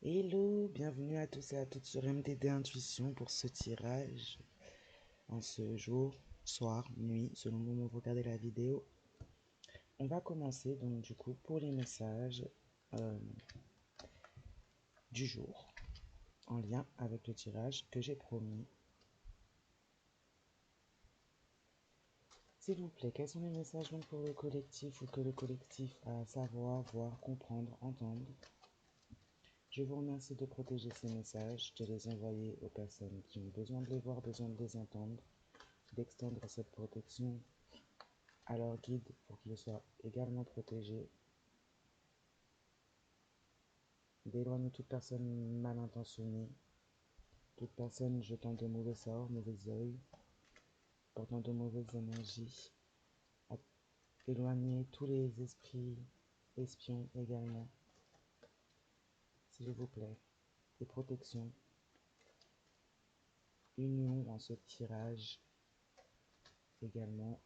Hello, bienvenue à tous et à toutes sur MDD Intuition pour ce tirage en ce jour, soir, nuit, selon le moment où vous regardez la vidéo. On va commencer donc du coup pour les messages euh, du jour en lien avec le tirage que j'ai promis. S'il vous plaît, quels sont les messages donc pour le collectif ou que le collectif a à savoir, voir, comprendre, entendre? Je vous remercie de protéger ces messages, de les envoyer aux personnes qui ont besoin de les voir, besoin de les entendre, d'extendre cette protection à leur guide pour qu'ils soient également protégés, d'éloigner toute personne mal intentionnée, toute personne jetant de mauvais sorts, mauvais oeils, portant de mauvaises énergies, éloigner tous les esprits espions également, s'il vous plaît, et protection, union en ce tirage également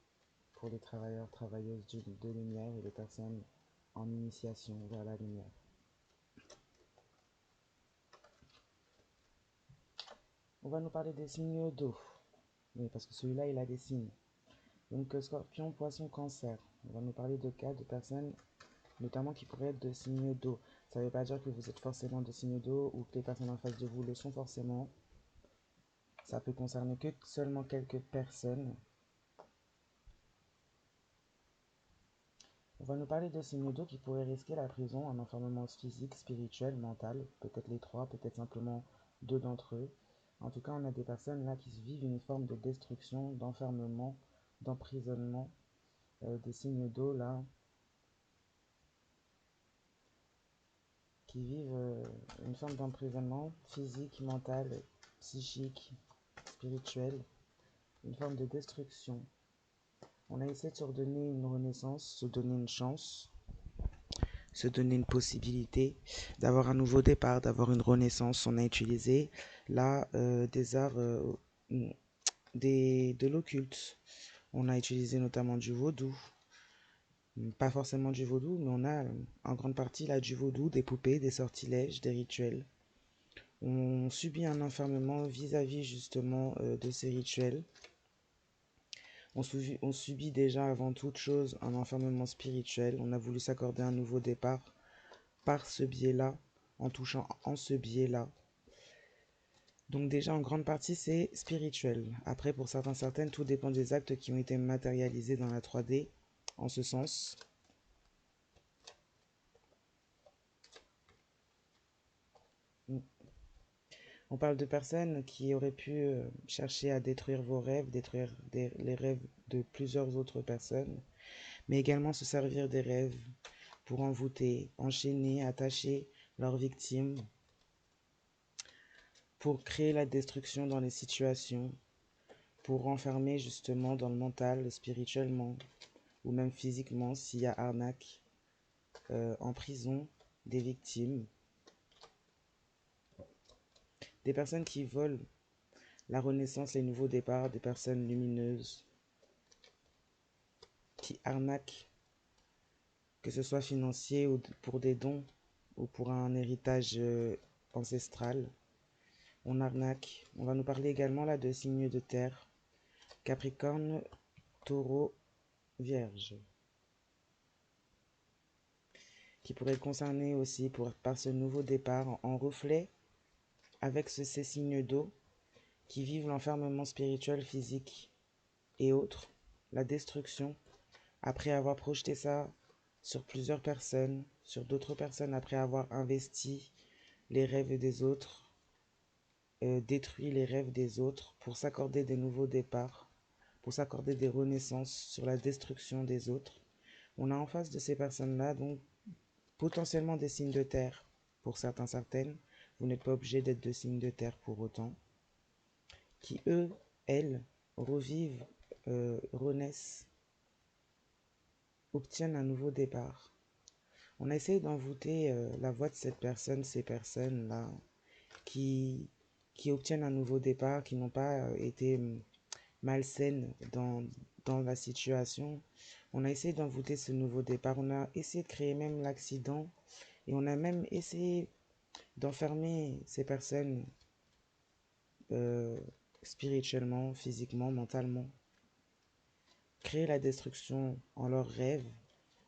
pour les travailleurs, travailleuses de lumière et les personnes en initiation vers la lumière. On va nous parler des signes d'eau. Oui, parce que celui-là, il a des signes. Donc, Scorpion, Poisson, Cancer. On va nous parler de cas de personnes, notamment qui pourraient être de signes d'eau. Ça ne veut pas dire que vous êtes forcément de signes d'eau ou que les personnes en face de vous le sont forcément. Ça peut concerner que seulement quelques personnes. On va nous parler de signes d'eau qui pourraient risquer la prison, un enfermement physique, spirituel, mental. Peut-être les trois, peut-être simplement deux d'entre eux. En tout cas, on a des personnes là qui vivent une forme de destruction, d'enfermement, d'emprisonnement. Des signes d'eau là qui vivent une forme d'emprisonnement physique, mental, psychique, spirituel, une forme de destruction. On a essayé de se redonner une renaissance, se donner une chance, se donner une possibilité d'avoir un nouveau départ, d'avoir une renaissance. On a utilisé là des arts, de l'occulte. On a utilisé notamment du vaudou. Pas forcément du vaudou, mais on a en grande partie là du vaudou, des poupées, des sortilèges, des rituels. On subit un enfermement vis-à-vis justement de ces rituels. On subit déjà avant toute chose un enfermement spirituel. On a voulu s'accorder un nouveau départ par ce biais-là, en touchant en ce biais-là. Donc déjà en grande partie c'est spirituel. Après pour certaines, tout dépend des actes qui ont été matérialisés dans la 3D en ce sens. On parle de personnes qui auraient pu chercher à détruire vos rêves, détruire les rêves de plusieurs autres personnes, mais également se servir des rêves pour envoûter, enchaîner, attacher leurs victimes, pour créer la destruction dans les situations, pour renfermer justement dans le mental, spirituellement, ou même physiquement s'il y a arnaque, en prison, des victimes, des personnes qui volent la renaissance, les nouveaux départs, des personnes lumineuses, qui arnaquent, que ce soit financier ou pour des dons ou pour un héritage ancestral. On arnaque. On va nous parler également là de signes de terre. Capricorne, Taureau, Vierge. Qui pourraient être concernés aussi par ce nouveau départ en reflet avec ces signes d'eau qui vivent l'enfermement spirituel, physique et autres, la destruction, après avoir projeté ça sur plusieurs personnes, sur d'autres personnes, après avoir investi les rêves des autres, détruit les rêves des autres pour s'accorder des nouveaux départs, pour s'accorder des renaissances sur la destruction des autres. On a en face de ces personnes-là donc potentiellement des signes de terre pour certains, certaines. Vous n'êtes pas obligé d'être de signes de terre pour autant. Qui eux, elles, revivent, renaissent, obtiennent un nouveau départ. On a essayé d'envoûter la voix de cette personne, ces personnes-là, qui, qui obtiennent un nouveau départ, qui n'ont pas été malsaines dans la situation. On a essayé d'envoûter ce nouveau départ. On a essayé de créer même l'accident. Et on a même essayé d'enfermer ces personnes euh, spirituellement, physiquement, mentalement, créer la destruction en leurs rêves,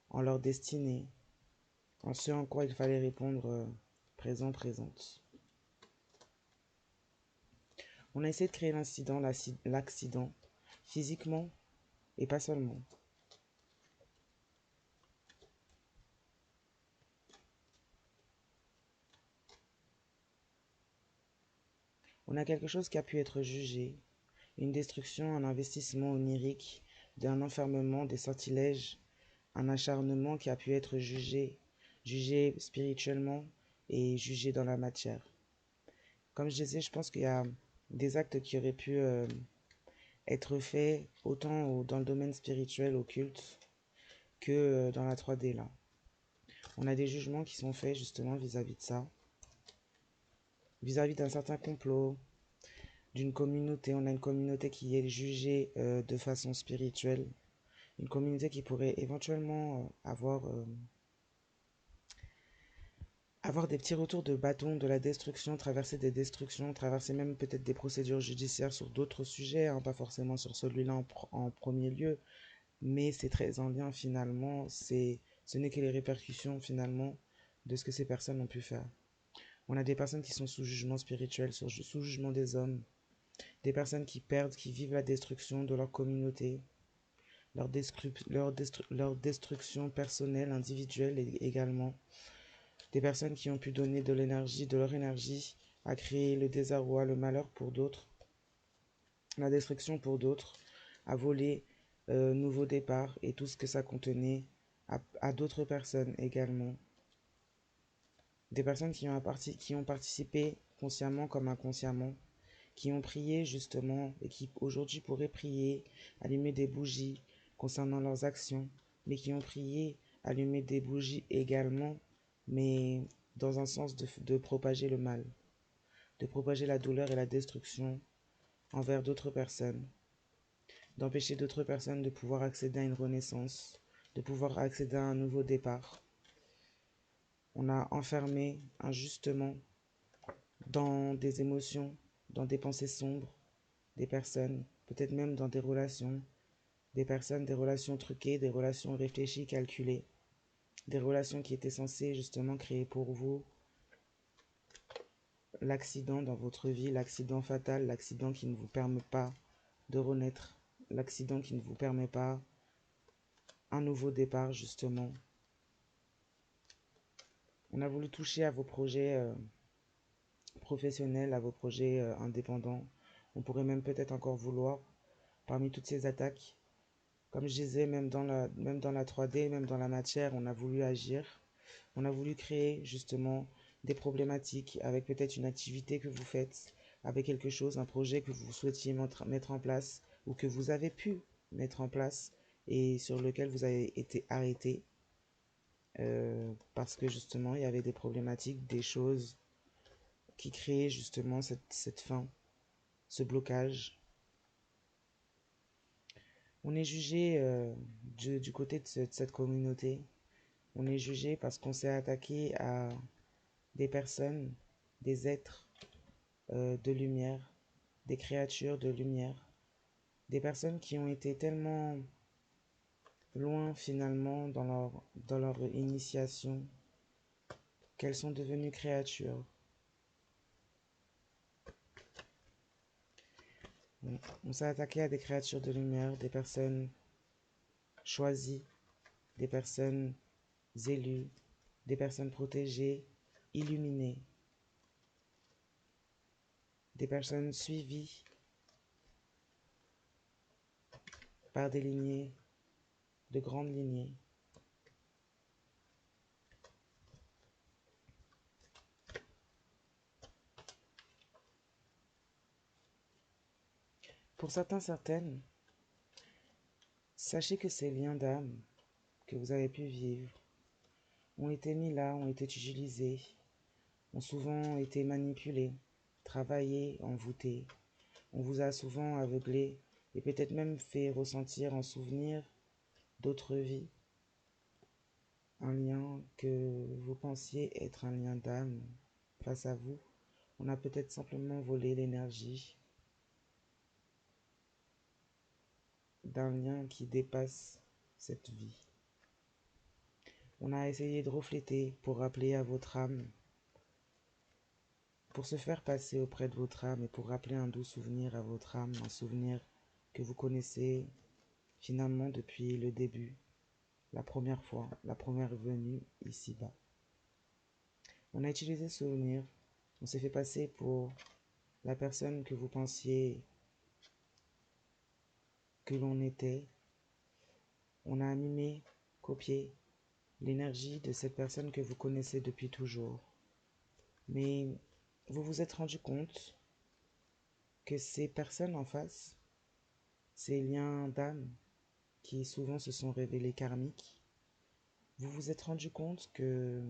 en leur destinée, en ce en quoi il fallait répondre présent, présente. On a essayé de créer l'incident, l'accident, physiquement et pas seulement. On a quelque chose qui a pu être jugé, une destruction, un investissement onirique, d'un enfermement, des sortilèges, un acharnement qui a pu être jugé spirituellement et jugé dans la matière. Comme je disais, je pense qu'il y a des actes qui auraient pu être faits autant dans le domaine spirituel, occulte, que dans la 3D là. On a des jugements qui sont faits justement vis-à-vis de ça, vis-à-vis d'un certain complot, d'une communauté. On a une communauté qui est jugée de façon spirituelle, une communauté qui pourrait éventuellement avoir des petits retours de bâton, de la destruction, traverser des destructions, traverser même peut-être des procédures judiciaires sur d'autres sujets, hein, pas forcément sur celui-là en premier lieu, mais c'est très en lien finalement, ce n'est que les répercussions finalement de ce que ces personnes ont pu faire. On a des personnes qui sont sous jugement spirituel, sous jugement des hommes, des personnes qui perdent, qui vivent la destruction de leur communauté, leur destruction personnelle, individuelle également. Des personnes qui ont pu donner de l'énergie, de leur énergie, à créer le désarroi, le malheur pour d'autres, la destruction pour d'autres, à voler nouveau départ et tout ce que ça contenait à d'autres personnes également. Des personnes qui ont participé consciemment comme inconsciemment, qui ont prié justement et qui aujourd'hui pourraient prier, allumer des bougies concernant leurs actions, mais qui ont prié, allumer des bougies également, mais dans un sens de propager le mal, de propager la douleur et la destruction envers d'autres personnes, d'empêcher d'autres personnes de pouvoir accéder à une renaissance, de pouvoir accéder à un nouveau départ. On a enfermé injustement dans des émotions, dans des pensées sombres, des personnes, peut-être même dans des relations, des relations truquées, des relations réfléchies, calculées, des relations qui étaient censées justement créer pour vous l'accident dans votre vie, l'accident fatal, l'accident qui ne vous permet pas de renaître, l'accident qui ne vous permet pas un nouveau départ justement. On a voulu toucher à vos projets professionnels, à vos projets indépendants. On pourrait même peut-être encore vouloir, parmi toutes ces attaques, comme je disais, même dans la 3D, même dans la matière, on a voulu agir. On a voulu créer justement des problématiques avec peut-être une activité que vous faites, avec quelque chose, un projet que vous souhaitiez mettre en place ou que vous avez pu mettre en place et sur lequel vous avez été arrêté parce que justement il y avait des problématiques, des choses qui créaient justement cette fin, ce blocage. On est jugé du côté de cette communauté. On est jugé parce qu'on s'est attaqué à des personnes, des êtres de lumière, des créatures de lumière, des personnes qui ont été tellement loin finalement dans leur initiation qu'elles sont devenues créatures. On s'est attaqué à des créatures de lumière, des personnes choisies, des personnes élues, des personnes protégées, illuminées, des personnes suivies par des lignées, de grandes lignées. Pour certains, certaines, sachez que ces liens d'âme que vous avez pu vivre ont été mis là, ont été utilisés, ont souvent été manipulés, travaillés, envoûtés. On vous a souvent aveuglé et peut-être même fait ressentir en souvenir d'autres vies, un lien que vous pensiez être un lien d'âme, face à vous. On a peut-être simplement volé l'énergie d'un lien qui dépasse cette vie. On a essayé de refléter pour rappeler à votre âme, pour se faire passer auprès de votre âme et pour rappeler un doux souvenir à votre âme, un souvenir que vous connaissez finalement depuis le début, la première fois, la première venue ici-bas. On a utilisé ce souvenir, on s'est fait passer pour la personne que vous pensiez que l'on était. On a mimé, copié l'énergie de cette personne que vous connaissez depuis toujours. Mais vous vous êtes rendu compte que ces personnes en face, ces liens d'âme qui souvent se sont révélés karmiques, vous vous êtes rendu compte que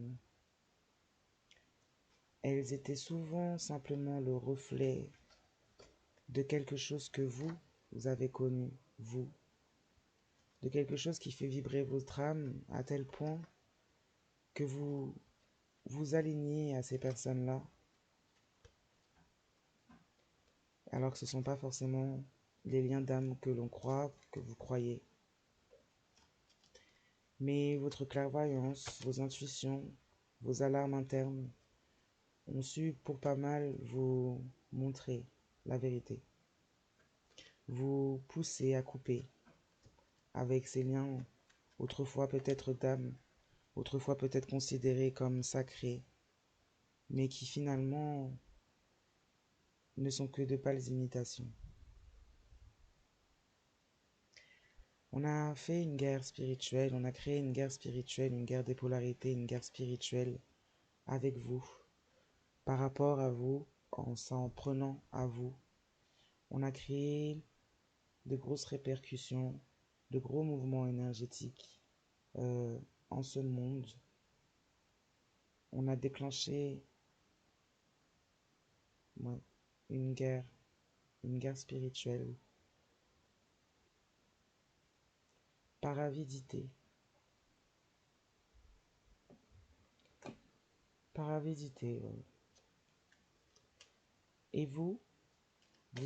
elles étaient souvent simplement le reflet de quelque chose que vous avez connu, vous, de quelque chose qui fait vibrer votre âme à tel point que vous vous alignez à ces personnes-là, alors que ce ne sont pas forcément les liens d'âme que l'on croit, que vous croyez. Mais votre clairvoyance, vos intuitions, vos alarmes internes ont su pour pas mal vous montrer la vérité, vous pousser à couper avec ces liens autrefois peut-être d'âme, autrefois peut-être considérés comme sacrés, mais qui finalement ne sont que de pâles imitations. On a fait une guerre spirituelle, on a créé une guerre spirituelle, une guerre des polarités, une guerre spirituelle avec vous, par rapport à vous, en s'en prenant à vous. On a créé de grosses répercussions, de gros mouvements énergétiques en ce monde. On a déclenché une guerre spirituelle par avidité. Par avidité, ouais. Et vous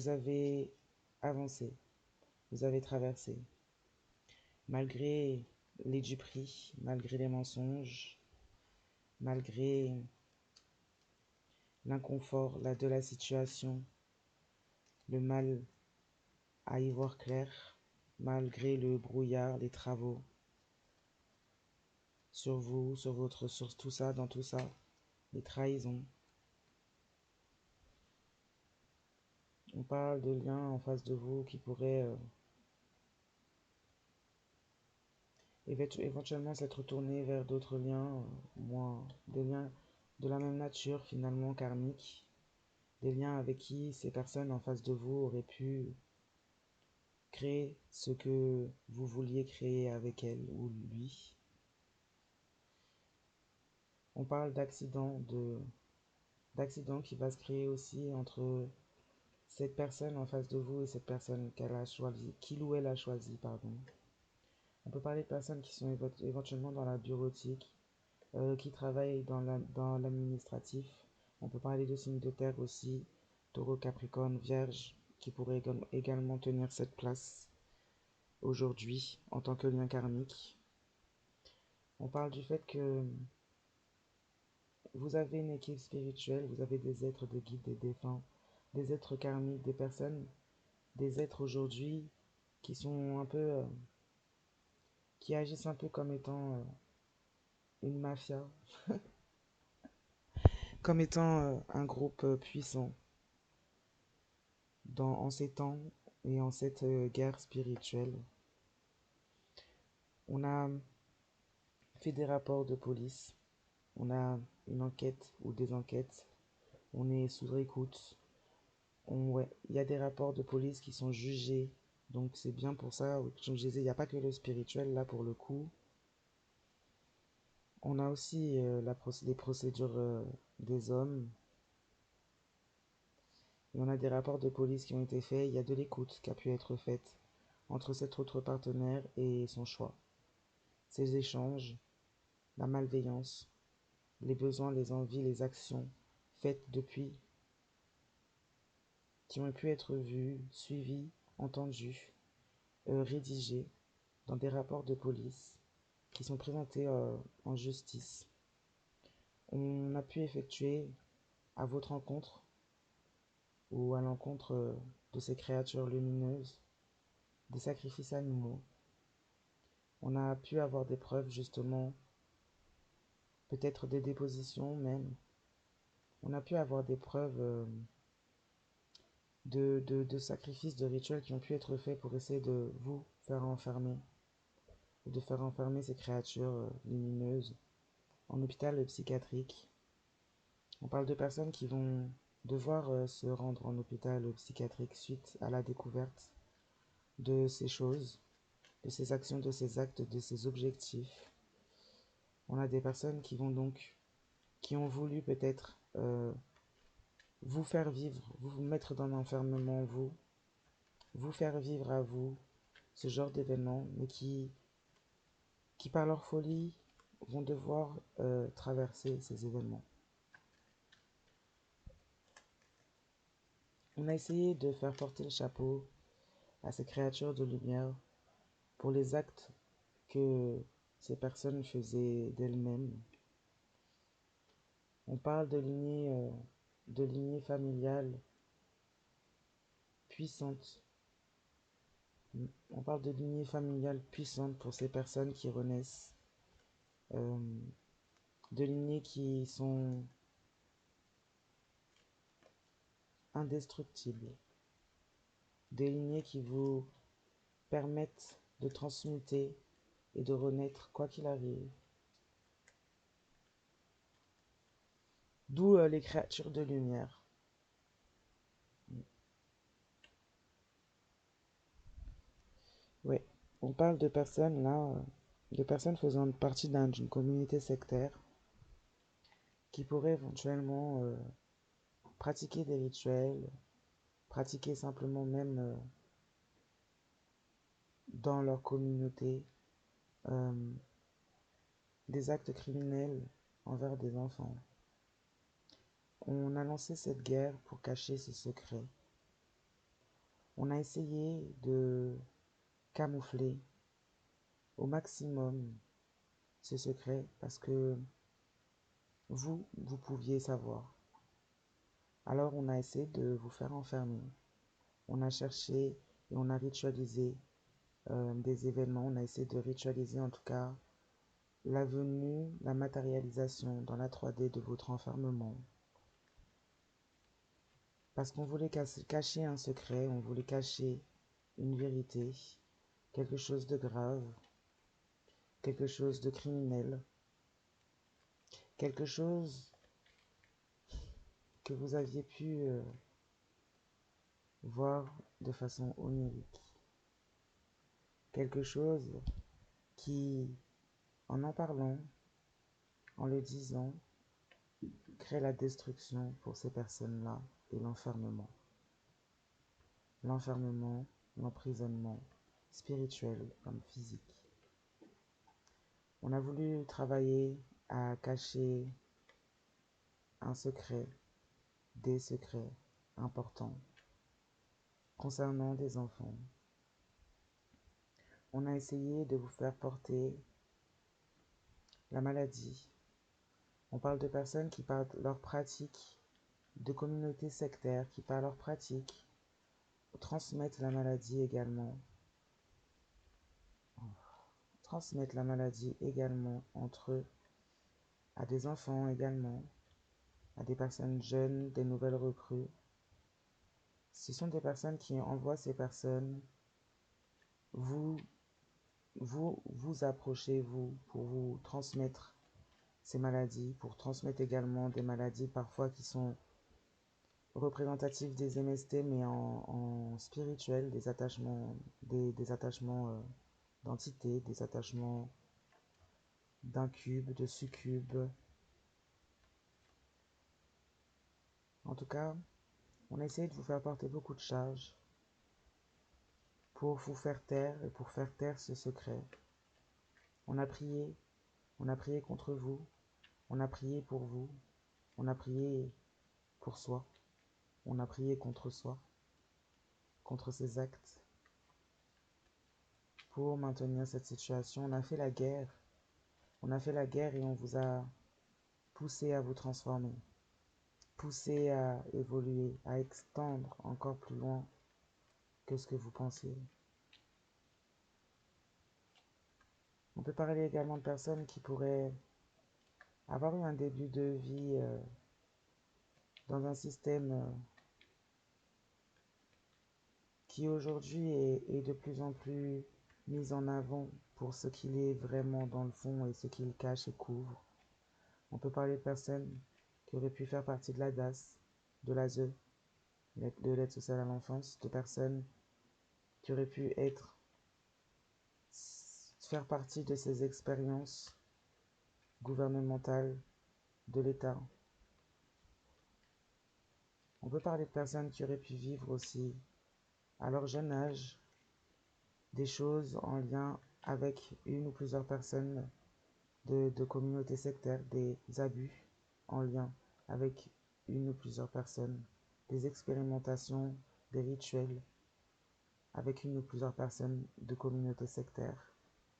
avez avancé, vous avez traversé, malgré les duperies, malgré les mensonges, malgré l'inconfort de la situation, le mal à y voir clair, malgré le brouillard, les travaux sur vous, sur tout ça, dans tout ça, les trahisons. On parle de liens en face de vous qui pourraient éventuellement s'être tournés vers d'autres liens, des liens de la même nature finalement karmiques, des liens avec qui ces personnes en face de vous auraient pu créer ce que vous vouliez créer avec elle ou lui. On parle d'accident qui va se créer aussi entre cette personne en face de vous et cette personne qu'elle a choisie, qu'il ou elle a choisi, pardon. On peut parler de personnes qui sont éventuellement dans la bureautique, qui travaillent dans l'administratif. On peut parler de signes de terre aussi, taureau, capricorne, vierge, qui pourraient également tenir cette place aujourd'hui en tant que lien karmique. On parle du fait que vous avez une équipe spirituelle, vous avez des êtres de guides, des défunts, des êtres karmiques, des personnes, des êtres aujourd'hui qui sont un peu, qui agissent un peu comme étant une mafia, comme étant un groupe puissant en ces temps et en cette guerre spirituelle. On a fait des rapports de police, on a une enquête ou des enquêtes, on est sous écoute. Il y a des rapports de police qui sont jugés, donc c'est bien pour ça. Comme je disais, il n'y a pas que le spirituel là pour le coup. On a aussi les procédures des hommes. Et on a des rapports de police qui ont été faits. Il y a de l'écoute qui a pu être faite entre cet autre partenaire et son choix. Ces échanges, la malveillance, les besoins, les envies, les actions faites depuis, qui ont pu être vues, suivies, entendues, rédigées dans des rapports de police qui sont présentés en justice. On a pu effectuer à votre encontre ou à l'encontre de ces créatures lumineuses des sacrifices animaux. On a pu avoir des preuves justement, peut-être des dépositions même. On a pu avoir des preuves de sacrifices, de rituels qui ont pu être faits pour essayer de vous faire enfermer, ou de faire enfermer ces créatures lumineuses en hôpital psychiatrique. On parle de personnes qui vont devoir se rendre en hôpital psychiatrique suite à la découverte de ces choses, de ces actions, de ces actes, de ces objectifs. On a des personnes qui vont donc, qui ont voulu peut-être vous faire vivre, vous mettre dans l'enfermement, vous faire vivre à vous ce genre d'événements, mais qui par leur folie vont devoir traverser ces événements. On a essayé de faire porter le chapeau à ces créatures de lumière pour les actes que ces personnes faisaient d'elles-mêmes. On parle de lignée familiale puissante. On parle de lignée familiale puissante pour ces personnes qui renaissent, de lignées qui sont indestructibles, des lignées qui vous permettent de transmuter et de renaître quoi qu'il arrive. D'où les créatures de lumière. Oui, on parle de personnes là, de personnes faisant partie d'une communauté sectaire qui pourraient éventuellement pratiquer des rituels, pratiquer simplement même dans leur communauté des actes criminels envers des enfants. On a lancé cette guerre pour cacher ce secret. On a essayé de camoufler au maximum ce secret parce que vous pouviez savoir. Alors on a essayé de vous faire enfermer. On a cherché et on a ritualisé des événements. On a essayé de ritualiser en tout cas la venue, la matérialisation dans la 3D de votre enfermement. Parce qu'on voulait cacher un secret, on voulait cacher une vérité, quelque chose de grave, quelque chose de criminel, quelque chose que vous aviez pu voir de façon onirique. Quelque chose qui, en parlant, en le disant, crée la destruction pour ces personnes-là et l'enfermement. L'enfermement, l'emprisonnement, spirituel comme physique. On a voulu travailler à cacher un secret, des secrets importants concernant des enfants. On a essayé de vous faire porter la maladie. On parle de personnes qui par leur pratique, de communautés sectaires qui par leur pratique transmettent la maladie également. Transmettent la maladie également entre eux, à des enfants également, à des personnes jeunes, des nouvelles recrues. Ce sont des personnes qui envoient ces personnes vous approchez, vous, pour vous transmettre ces maladies, pour transmettre également des maladies parfois qui sont représentatives des MST, mais en spirituel, des attachements, des attachements d'entités, des attachements d'incubes, de succubes. En tout cas, on a essayé de vous faire porter beaucoup de charges pour vous faire taire et pour faire taire ce secret. On a prié contre vous, on a prié pour vous, on a prié pour soi. On a prié contre soi, contre ces actes. Pour maintenir cette situation, on a fait la guerre. On a fait la guerre et on vous a poussé à vous transformer, poussé à évoluer, à extendre encore plus loin que ce que vous pensiez. On peut parler également de personnes qui pourraient avoir eu un début de vie dans un système qui aujourd'hui est de plus en plus mis en avant pour ce qu'il est vraiment dans le fond et ce qu'il cache et couvre. On peut parler de personnes qui auraient pu faire partie de la DAS, de l'ASE, de l'aide sociale à l'enfance, de personnes qui auraient pu faire partie de ces expériences gouvernementales de l'État. On peut parler de personnes qui auraient pu vivre aussi, à leur jeune âge, des choses en lien avec une ou plusieurs personnes de communautés sectaires, des abus en lien avec une ou plusieurs personnes, des expérimentations, des rituels avec une ou plusieurs personnes de communautés sectaires.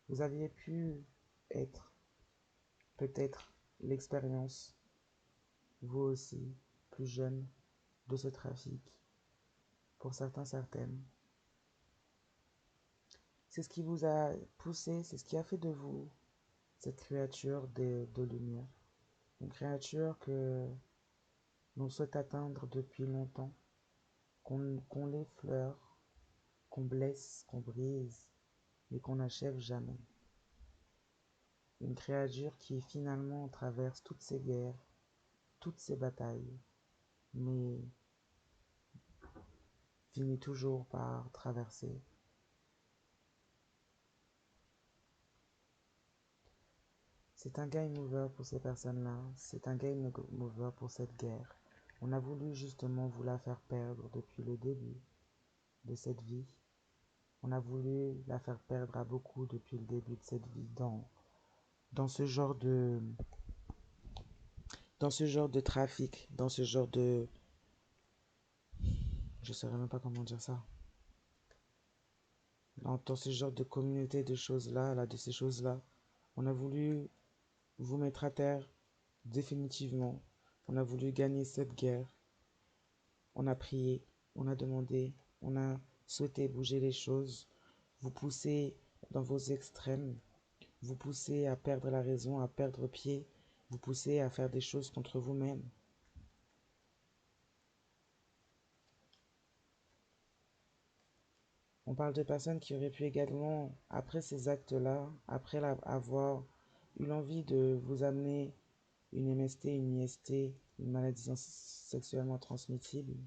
Vous aviez pu être peut-être l'expérience, vous aussi, plus jeune, de ce trafic, pour certains, certaines. C'est ce qui vous a poussé, c'est ce qui a fait de vous cette créature de lumière. Une créature que l'on souhaite atteindre depuis longtemps, qu'on l'effleure, qu'on blesse, qu'on brise, mais qu'on n'achève jamais. Une créature qui finalement traverse toutes ces guerres, toutes ces batailles, mais finit toujours par traverser. C'est un game over pour ces personnes-là, c'est un game over pour cette guerre. On a voulu justement vous la faire perdre depuis le début de cette vie. On a voulu la faire perdre à beaucoup depuis le début de cette vie dans ce genre de trafic, dans ce genre de je saurais même pas comment dire ça. Dans ce genre de communauté de choses-là, de ces choses-là, on a voulu vous mettre à terre définitivement. On a voulu gagner cette guerre. On a prié, on a demandé, on a souhaité bouger les choses, vous pousser dans vos extrêmes, vous poussez à perdre la raison, à perdre pied, vous poussez à faire des choses contre vous-même. On parle de personnes qui auraient pu également, après ces actes-là, après avoir eu l'envie de vous amener une MST, une IST, une maladie sexuellement transmissible,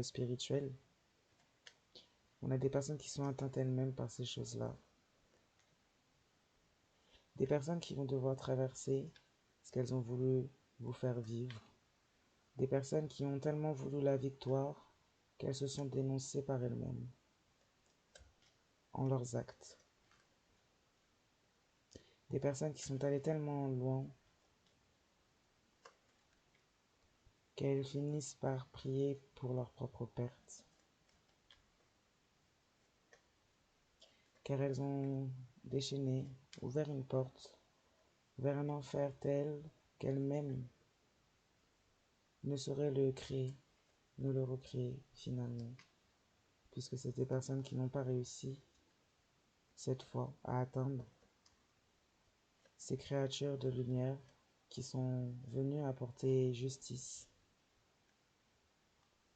spirituelle. On a des personnes qui sont atteintes elles-mêmes par ces choses-là. Des personnes qui vont devoir traverser ce qu'elles ont voulu vous faire vivre. Des personnes qui ont tellement voulu la victoire qu'elles se sont dénoncées par elles-mêmes en leurs actes. Des personnes qui sont allées tellement loin qu'elles finissent par prier pour leur propre perte. Car elles ont déchaîné, ouvert une porte vers un enfer tel qu'elles-mêmes ne sauraient le créer, ne le recréer finalement, puisque c'est des personnes qui n'ont pas réussi cette fois à atteindre ces créatures de lumière qui sont venues apporter justice,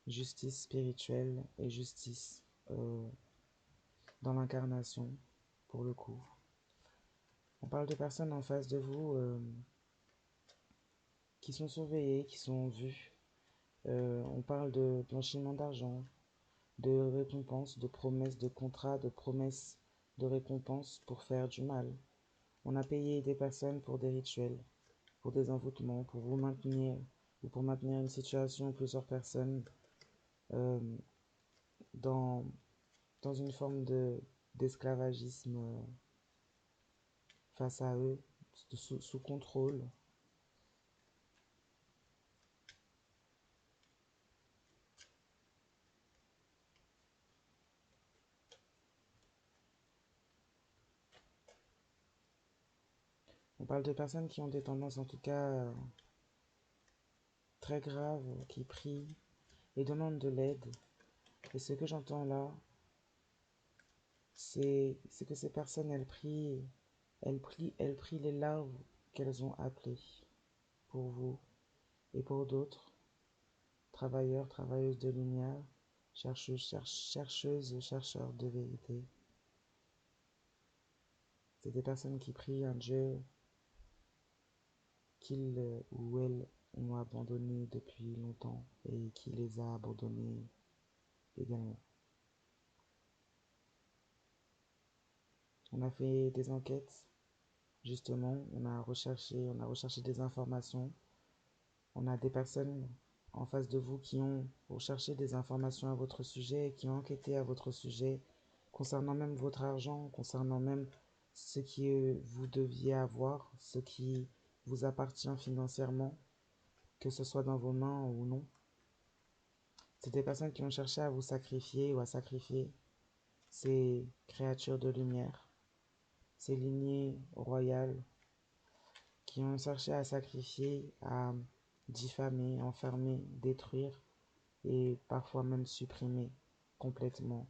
justice spirituelle et justice dans l'incarnation pour le coup. On parle de personnes en face de vous qui sont surveillées, qui sont vues. On parle de blanchiment d'argent, de récompenses, de promesses de contrats, de promesses de récompenses pour faire du mal. On a payé des personnes pour des rituels, pour des envoûtements, pour vous maintenir ou pour maintenir une situation où plusieurs personnes euh, dans, dans une forme d'esclavagisme face à eux, sous contrôle. On parle de personnes qui ont des tendances en tout cas très graves, qui prient et demandent de l'aide. Et ce que j'entends là, c'est que ces personnes, elles prient les larves qu'elles ont appelées pour vous et pour d'autres, travailleurs, travailleuses de lumière, chercheuses, chercheurs de vérité. C'est des personnes qui prient un Dieu qu'ils ou elles ont abandonné depuis longtemps et qui les a abandonnés également. On a fait des enquêtes, justement, on a recherché des informations. On a des personnes en face de vous qui ont recherché des informations à votre sujet, qui ont enquêté à votre sujet, concernant même votre argent, concernant même ce que vous deviez avoir, ce qui vous appartient financièrement, que ce soit dans vos mains ou non. C'est des personnes qui ont cherché à vous sacrifier ou à sacrifier ces créatures de lumière, ces lignées royales qui ont cherché à sacrifier, à diffamer, enfermer, détruire et parfois même supprimer complètement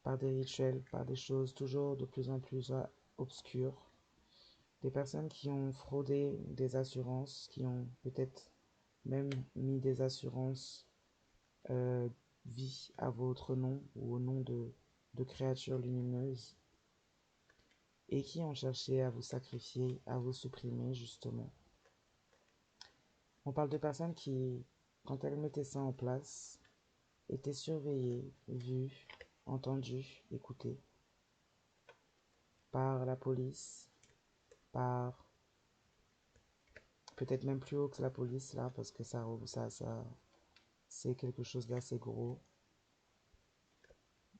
par des rituels, par des choses toujours de plus en plus obscures. Des personnes qui ont fraudé des assurances, qui ont peut-être même mis des assurances euh, vie à votre nom ou au nom de créatures lumineuses et qui ont cherché à vous sacrifier, à vous supprimer justement. On parle de personnes qui, quand elles mettaient ça en place, étaient surveillées, vues, entendues, écoutées par la police, par peut-être même plus haut que la police là, parce que ça c'est quelque chose d'assez gros.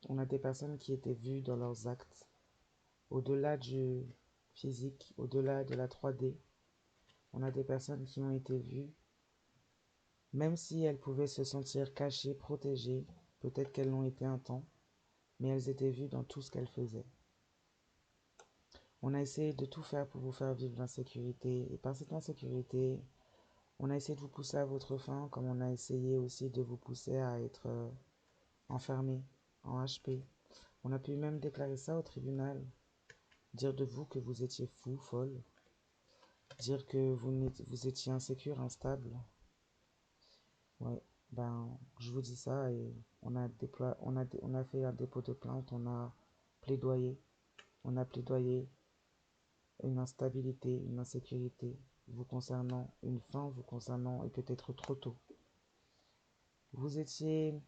On a des personnes qui étaient vues dans leurs actes, au-delà du physique, au-delà de la 3D. On a des personnes qui ont été vues, même si elles pouvaient se sentir cachées, protégées, peut-être qu'elles l'ont été un temps, mais elles étaient vues dans tout ce qu'elles faisaient. On a essayé de tout faire pour vous faire vivre l'insécurité, et par cette insécurité, on a essayé de vous pousser à votre fin, comme on a essayé aussi de vous pousser à être enfermé en HP. On a pu même déclarer ça au tribunal, dire de vous que vous étiez fou, folle, dire que vous étiez insécure, instable. Ouais, ben, je vous dis ça et on a fait un dépôt de plainte, plaidoyé, on a plaidoyé une instabilité, une insécurité vous concernant, une fin vous concernant et peut-être trop tôt. Vous étiez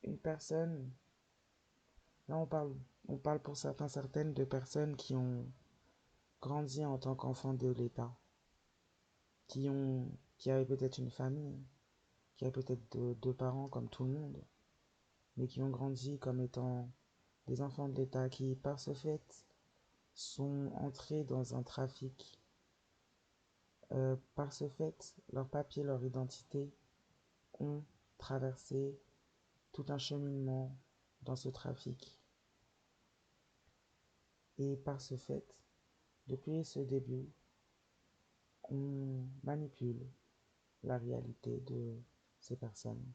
une personne, là on parle pour certaines de personnes qui ont grandi en tant qu'enfants de l'État, qui ont, qui avaient peut-être une famille, qui avaient peut-être deux parents comme tout le monde, mais qui ont grandi comme étant des enfants de l'État qui, par ce fait, sont entrés dans un trafic. Par ce fait, leurs papiers, leur identité ont traversé tout un cheminement dans ce trafic. Et par ce fait, depuis ce début, on manipule la réalité de ces personnes.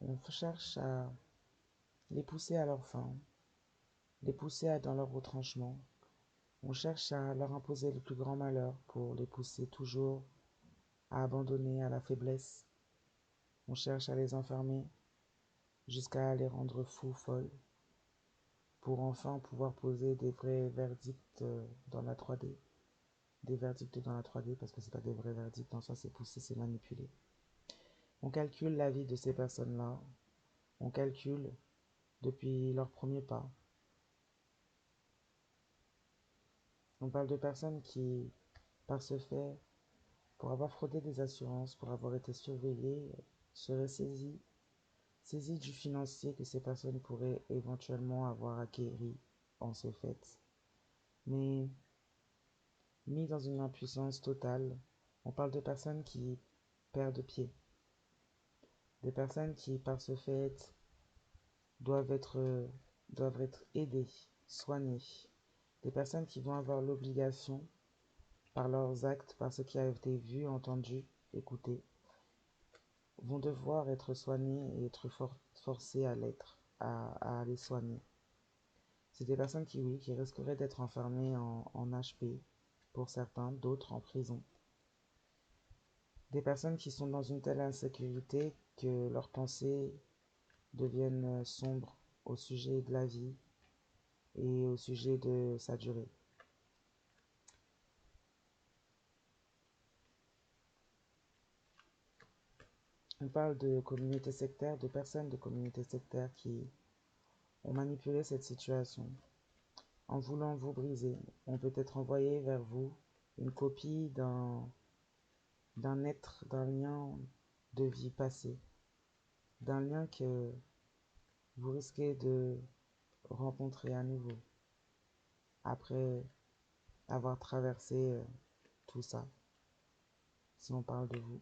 On cherche à les pousser à leur fin, les pousser dans leur retranchement. On cherche à leur imposer le plus grand malheur pour les pousser toujours à abandonner à la faiblesse. On cherche à les enfermer jusqu'à les rendre fous, folles, pour enfin pouvoir poser des vrais verdicts dans la 3D. Des verdicts dans la 3D parce que c'est pas des vrais verdicts en soi, c'est poussé, c'est manipulé. On calcule la vie de ces personnes-là. On calcule depuis leur premier pas. On parle de personnes qui, par ce fait, pour avoir fraudé des assurances, pour avoir été surveillées, seraient saisies du financier que ces personnes pourraient éventuellement avoir acquéri en ce fait. Mais mis dans une impuissance totale, on parle de personnes qui perdent pied. Des personnes qui, par ce fait, doivent être, doivent être aidées, soignées, Des personnes qui vont avoir l'obligation, par leurs actes, par ce qui a été vu, entendu, écouté, vont devoir être soignées et être forcées à l'être, à les soigner. C'est des personnes qui, oui, qui risqueraient d'être enfermées en HP, pour certains, d'autres en prison. Des personnes qui sont dans une telle insécurité que leurs pensées deviennent sombres au sujet de la vie et au sujet de sa durée. On parle de communautés sectaires, de personnes de communautés sectaires qui ont manipulé cette situation en voulant vous briser. On peut être envoyé vers vous une copie d'un être, d'un lien de vie passée, d'un lien que vous risquez de rencontrer à nouveau après avoir traversé tout ça, si on parle de vous.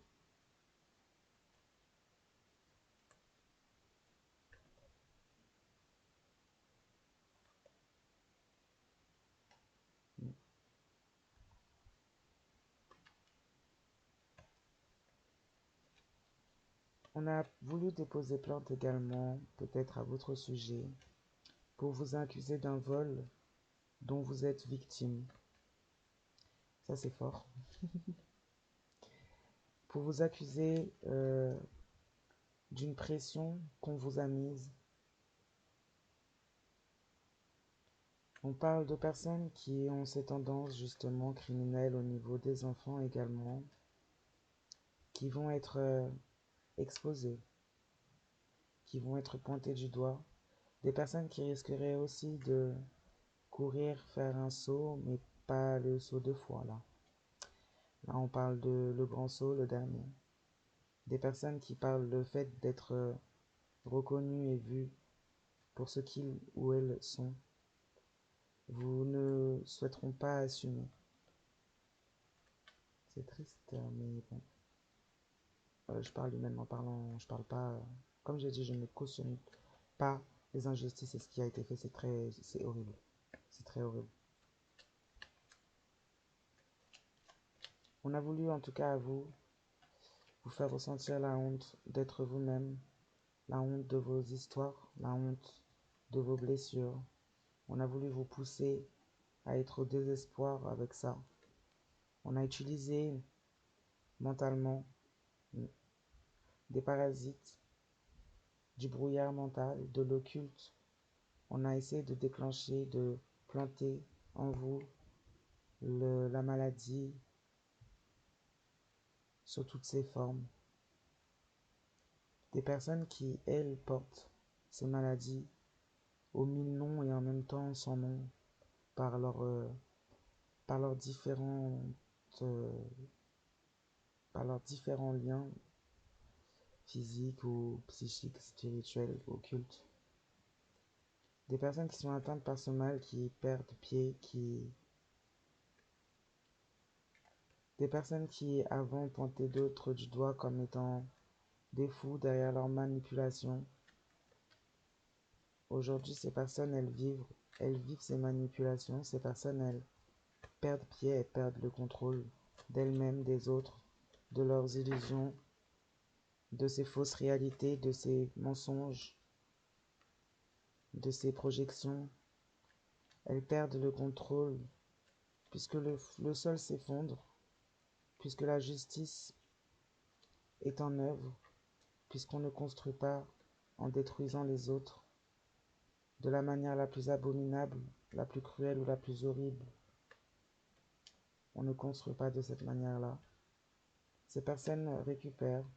On a voulu déposer plainte également, peut-être à votre sujet, pour vous accuser d'un vol dont vous êtes victime. Ça, c'est fort. Pour vous accuser d'une pression qu'on vous a mise. On parle de personnes qui ont ces tendances justement criminelles au niveau des enfants également, qui vont être exposées, qui vont être pointées du doigt. Des personnes qui risqueraient aussi de courir, faire un saut, mais pas le saut 2 fois là. Là, on parle de le grand saut, le dernier. Des personnes qui parlent le fait d'être reconnues et vues pour ce qu'ils ou elles sont. Vous ne souhaiteront pas assumer. C'est triste, mais bon. Je parle humainement parlant, je parle pas. Comme j'ai dit, je ne cautionne pas les injustices et ce qui a été fait, c'est horrible. C'est très horrible. On a voulu, en tout cas à vous faire ressentir la honte d'être vous-même, la honte de vos histoires, la honte de vos blessures. On a voulu vous pousser à être au désespoir avec ça. On a utilisé mentalement des parasites, du brouillard mental, de l'occulte. On a essayé de déclencher, de planter en vous la maladie sous toutes ses formes. Des personnes qui, elles, portent ces maladies aux mille noms et en même temps sans nom par leurs euh, leurs différents liens physiques ou psychiques, spirituels, occultes. Des personnes qui sont atteintes par ce mal, qui perdent pied, des personnes qui avant pointaient d'autres du doigt comme étant des fous derrière leur manipulation. Aujourd'hui, ces personnes, elles vivent ces manipulations. Ces personnes, elles perdent pied, elles perdent le contrôle d'elles-mêmes, des autres, de leurs illusions, de ces fausses réalités, de ces mensonges, de ces projections. Elles perdent le contrôle puisque le sol s'effondre, puisque la justice est en œuvre, puisqu'on ne construit pas en détruisant les autres de la manière la plus abominable, la plus cruelle ou la plus horrible. On ne construit pas de cette manière-là. Ces personnes récupèrent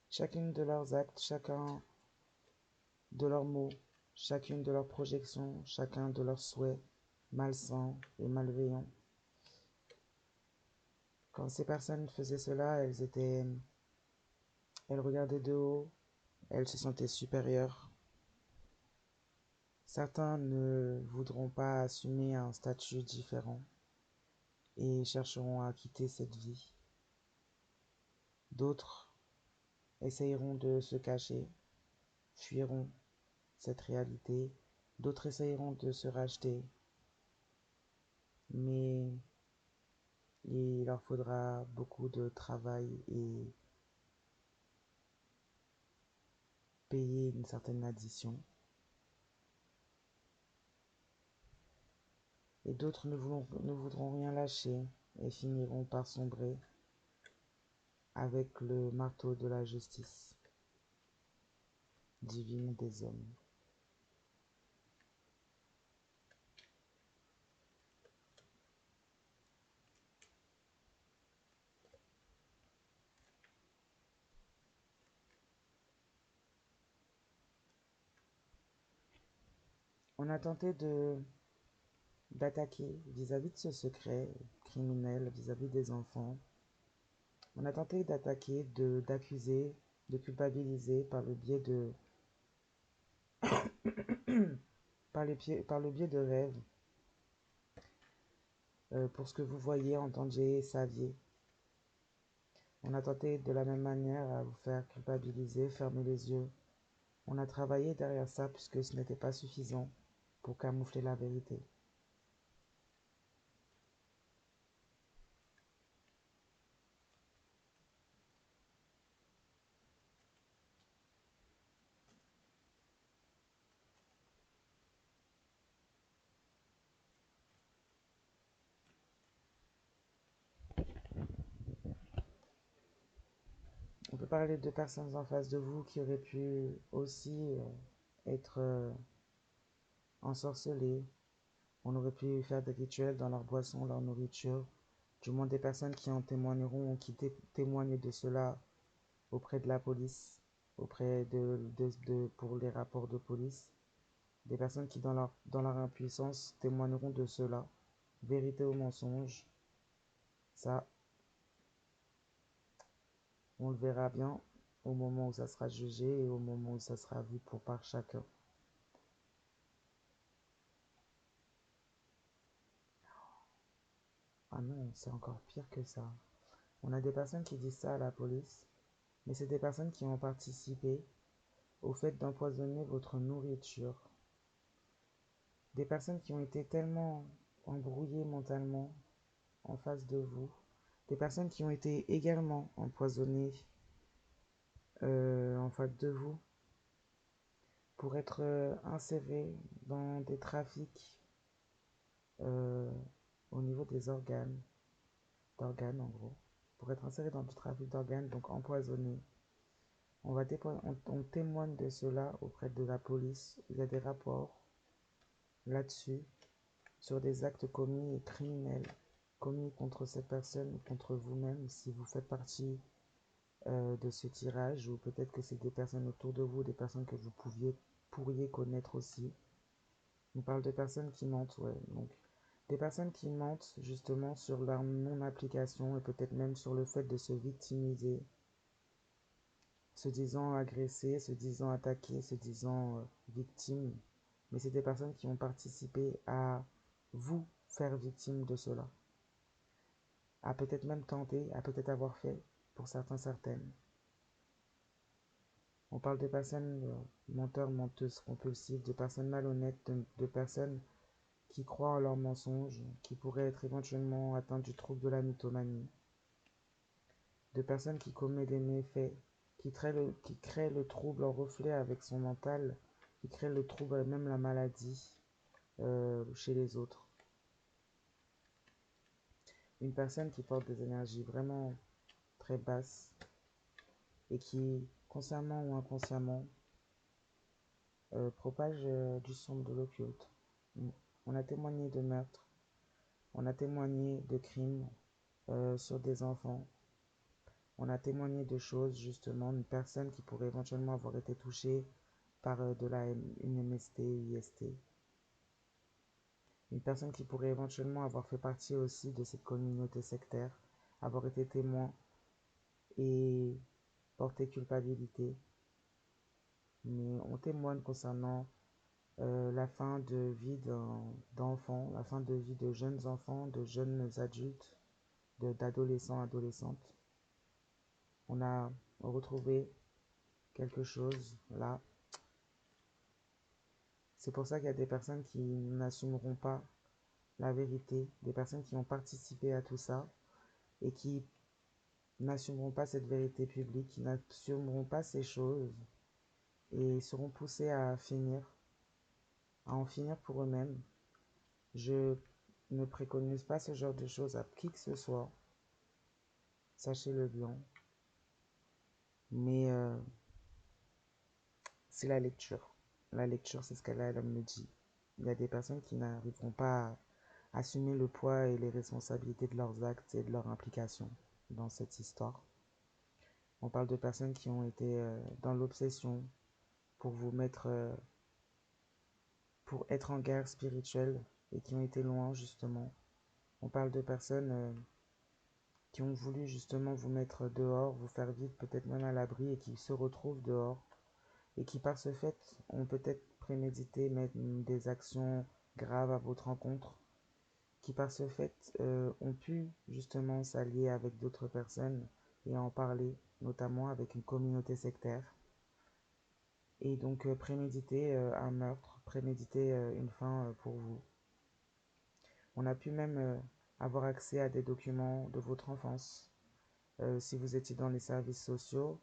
chacune de leurs actes, chacun de leurs mots, chacune de leurs projections, chacun de leurs souhaits malsains et malveillants. Quand ces personnes faisaient cela, elles regardaient de haut, elles se sentaient supérieures. Certains ne voudront pas assumer un statut différent et chercheront à quitter cette vie. D'autres essayeront de se cacher, fuiront cette réalité. D'autres essayeront de se racheter, mais il leur faudra beaucoup de travail et payer une certaine addition. Et d'autres ne voudront rien lâcher et finiront par sombrer avec le marteau de la justice divine des hommes. On a tenté d'attaquer vis-à-vis de ce secret criminel, vis-à-vis des enfants. On a tenté d'attaquer, d'accuser, de culpabiliser par le biais de par le biais de rêves, pour ce que vous voyez, entendiez et saviez. On a tenté de la même manière à vous faire culpabiliser, fermer les yeux. On a travaillé derrière ça puisque ce n'était pas suffisant pour camoufler la vérité. On peut parler de personnes en face de vous qui auraient pu aussi être ensorcelées. On aurait pu faire des rituels dans leur boisson, leur nourriture. Du moins des personnes qui en témoigneront ou qui témoignent de cela auprès de la police, auprès pour les rapports de police. Des personnes qui, dans leur impuissance, témoigneront de cela. Vérité ou mensonge, ça, on le verra bien au moment où ça sera jugé et au moment où ça sera vu par chacun. Ah non, c'est encore pire que ça. On a des personnes qui disent ça à la police, mais c'est des personnes qui ont participé au fait d'empoisonner votre nourriture. Des personnes qui ont été tellement embrouillées mentalement en face de vous. Des personnes qui ont été également empoisonnées en face de vous pour être insérées dans des trafics euh, au niveau des d'organes en gros, pour être insérées dans du trafic d'organes, donc empoisonnées. On témoigne de cela auprès de la police. Il y a des rapports là-dessus sur des actes commis et criminels commis contre cette personne ou contre vous-même si vous faites partie de ce tirage, ou peut-être que c'est des personnes autour de vous, des personnes que vous pourriez connaître aussi. On parle de personnes qui mentent, ouais. Donc, des personnes qui mentent justement sur leur non-application et peut-être même sur le fait de se victimiser, se disant agressées, se disant attaquées, se disant victimes. Mais c'est des personnes qui ont participé à vous faire victime de cela. À peut-être même tenter, à peut-être avoir fait pour certains, certaines. On parle de personnes menteurs, menteuses, compulsives, de personnes malhonnêtes, de personnes qui croient en leurs mensonges, qui pourraient être éventuellement atteintes du trouble de la mythomanie, de personnes qui commettent des méfaits, qui créent le trouble en reflet avec son mental, qui créent le trouble, même la maladie chez les autres. Une personne qui porte des énergies vraiment très basses et qui, consciemment ou inconsciemment, propage du son de l'occulte. On a témoigné de meurtres, on a témoigné de crimes sur des enfants, on a témoigné de choses, justement, une personne qui pourrait éventuellement avoir été touchée par une MST, IST. Une personne qui pourrait éventuellement avoir fait partie aussi de cette communauté sectaire, avoir été témoin et porter culpabilité. Mais on témoigne concernant la fin de vie d'enfants, la fin de vie de jeunes enfants, de jeunes adultes, d'adolescents, adolescentes. On a retrouvé quelque chose là. C'est pour ça qu'il y a des personnes qui n'assumeront pas la vérité, des personnes qui ont participé à tout ça et qui n'assumeront pas cette vérité publique, qui n'assumeront pas ces choses et seront poussés à en finir pour eux-mêmes. Je ne préconise pas ce genre de choses à qui que ce soit, sachez-le bien, mais c'est la lecture. La lecture, c'est ce qu'elle me dit. Il y a des personnes qui n'arriveront pas à assumer le poids et les responsabilités de leurs actes et de leur implication dans cette histoire. On parle de personnes qui ont été dans l'obsession pour vous mettre, pour être en guerre spirituelle et qui ont été loin justement. On parle de personnes qui ont voulu justement vous mettre dehors, vous faire vivre peut-être même à l'abri et qui se retrouvent dehors et qui par ce fait ont peut-être prémédité mettre des actions graves à votre rencontre, qui par ce fait ont pu justement s'allier avec d'autres personnes et en parler, notamment avec une communauté sectaire, et donc préméditer un meurtre, préméditer une fin pour vous. On a pu même avoir accès à des documents de votre enfance. Si vous étiez dans les services sociaux,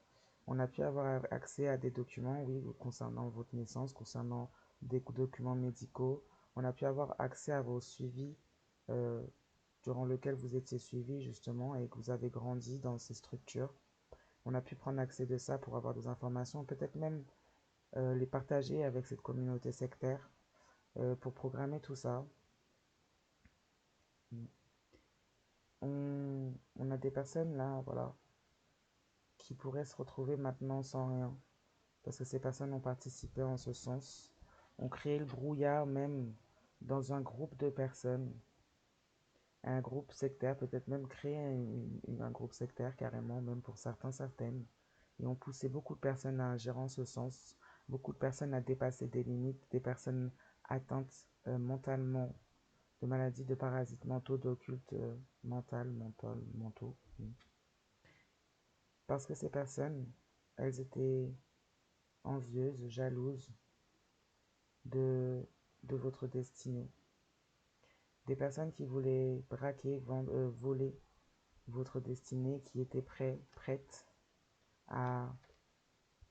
on a pu avoir accès à des documents, oui, concernant votre naissance, concernant des documents médicaux. On a pu avoir accès à vos suivis euh, durant lequel vous étiez suivi justement et que vous avez grandi dans ces structures. On a pu prendre accès de ça pour avoir des informations, peut-être même les partager avec cette communauté sectaire pour programmer tout ça. On a des personnes là, voilà, qui pourraient se retrouver maintenant sans rien, parce que ces personnes ont participé en ce sens, ont créé le brouillard même dans un groupe de personnes, un groupe sectaire, peut-être même créé un groupe sectaire carrément, même pour certains, certaines, et ont poussé beaucoup de personnes à agir en ce sens, beaucoup de personnes à dépasser des limites, des personnes atteintes mentalement de maladies, de parasites mentaux, d'occultes mentaux. Parce que ces personnes, elles étaient envieuses, jalouses de, de votre destinée. Des personnes qui voulaient braquer, voler votre destinée, qui étaient prêtes à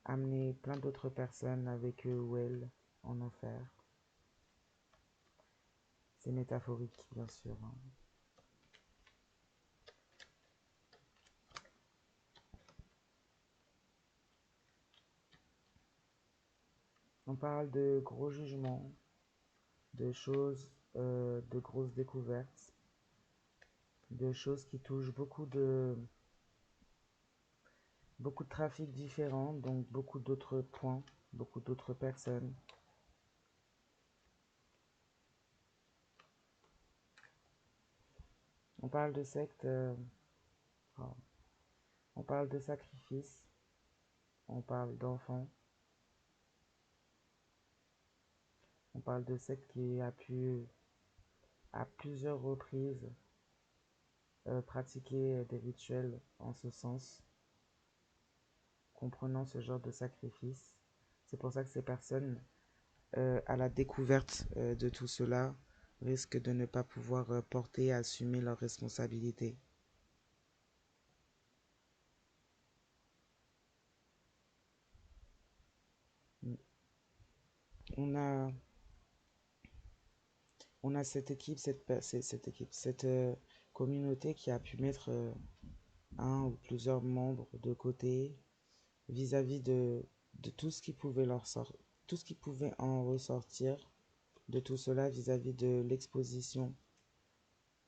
amener plein d'autres personnes avec eux ou elles en enfer. C'est métaphorique, bien sûr. On parle de gros jugements, de choses, de grosses découvertes, de choses qui touchent beaucoup de trafics différents, donc beaucoup d'autres points, beaucoup d'autres personnes. On parle de sectes, on parle de sacrifices, on parle d'enfants, on parle de sectes qui a pu à plusieurs reprises pratiquer des rituels en ce sens, comprenant ce genre de sacrifice. C'est pour ça que ces personnes, à la découverte de tout cela, risquent de ne pas pouvoir porter et assumer leurs responsabilités. On a, on a cette équipe, cette communauté qui a pu mettre un ou plusieurs membres de côté vis-à-vis de tout ce qui pouvait tout ce qui pouvait en ressortir de tout cela vis-à-vis de l'exposition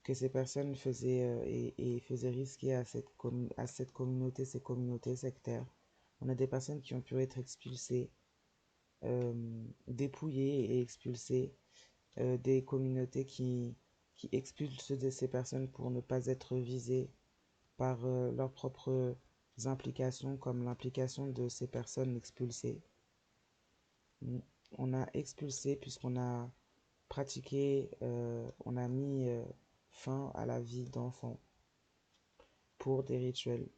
que ces personnes faisaient et faisaient risquer à cette communauté, ces communautés sectaires. On a des personnes qui ont pu être expulsées, dépouillées et expulsées, des communautés qui expulsent de ces personnes pour ne pas être visées par leurs propres implications, comme l'implication de ces personnes expulsées. On a expulsé puisqu'on a pratiqué, on a mis fin à la vie d'enfant pour des rituels,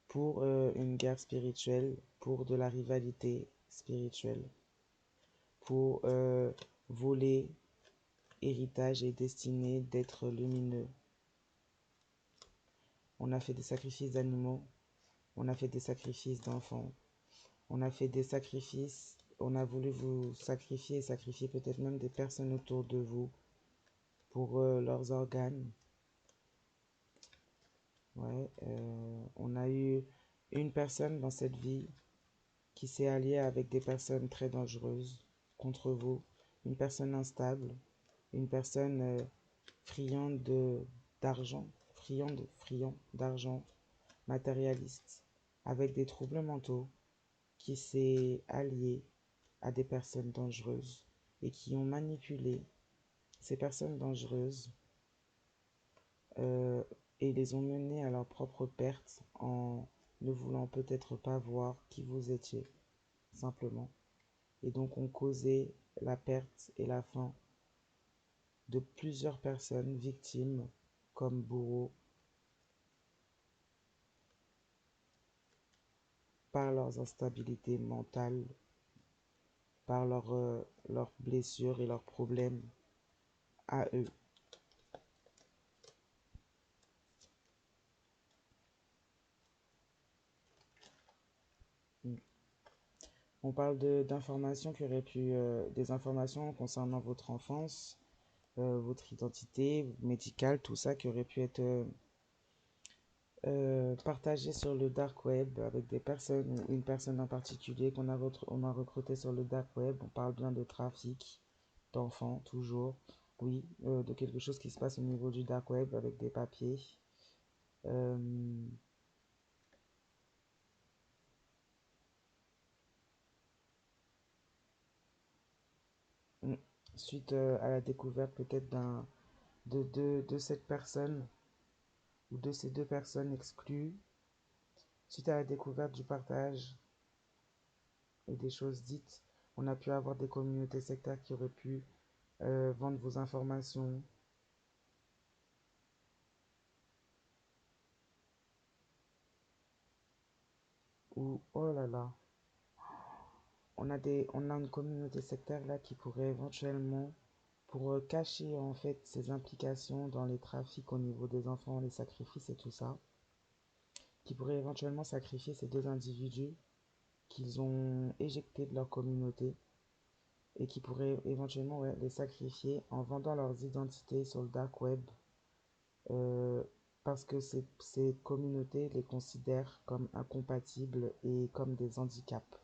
pour une guerre spirituelle, pour de la rivalité spirituelle, pour voler héritage est destiné d'être lumineux. On a fait des sacrifices d'animaux, on a fait des sacrifices d'enfants, on a fait des sacrifices, on a voulu vous sacrifier et sacrifier peut-être même des personnes autour de vous pour leurs organes. Ouais, on a eu une personne dans cette vie qui s'est alliée avec des personnes très dangereuses contre vous, une personne instable, une personne friande d'argent, friand d'argent, matérialiste, avec des troubles mentaux, qui s'est allié à des personnes dangereuses et qui ont manipulé ces personnes dangereuses euh, et les ont menées à leur propre perte en ne voulant peut-être pas voir qui vous étiez, simplement. Et donc ont causé la perte et la fin de plusieurs personnes victimes comme bourreaux par leurs instabilités mentales, par leurs blessures et leurs problèmes à eux. On parle d'informations qui auraient pu, des informations concernant votre enfance, votre identité médicale, tout ça qui aurait pu être partagé sur le dark web avec des personnes ou une personne en particulier on a recruté sur le dark web. On parle bien de trafic d'enfants, toujours. Oui, de quelque chose qui se passe au niveau du dark web avec des papiers. Euh, mm, Suite à la découverte peut-être de cette personne ou de ces deux personnes exclues, suite à la découverte du partage et des choses dites, on a pu avoir des communautés sectaires qui auraient pu vendre vos informations. Ou, oh là là, on a une communauté sectaire là qui pourrait éventuellement, pour cacher en fait ses implications dans les trafics au niveau des enfants, les sacrifices et tout ça, qui pourrait éventuellement sacrifier ces deux individus qu'ils ont éjectés de leur communauté et qui pourraient éventuellement les sacrifier en vendant leurs identités sur le dark web euh, parce que ces communautés les considèrent comme incompatibles et comme des handicaps.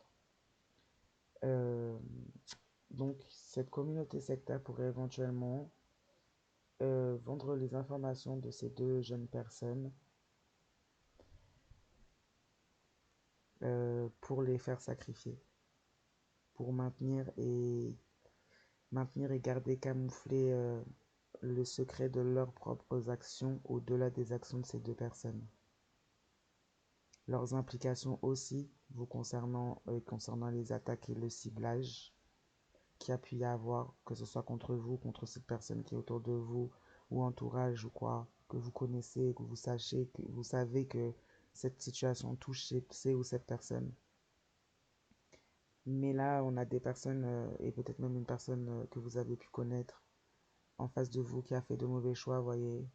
Euh, donc cette communauté sectaire pourrait éventuellement vendre les informations de ces deux jeunes personnes pour les faire sacrifier, pour maintenir et garder camouflé le secret de leurs propres actions au-delà des actions de ces deux personnes. Leurs implications aussi vous concernant les attaques et le ciblage qu'il y a pu y avoir, que ce soit contre vous, contre cette personne qui est autour de vous, ou entourage ou quoi, que vous connaissez, que vous sachez, que vous savez que cette situation touche ces ou cette personne. Mais là, on a des personnes, et peut-être même une personne que vous avez pu connaître en face de vous qui a fait de mauvais choix, voyez,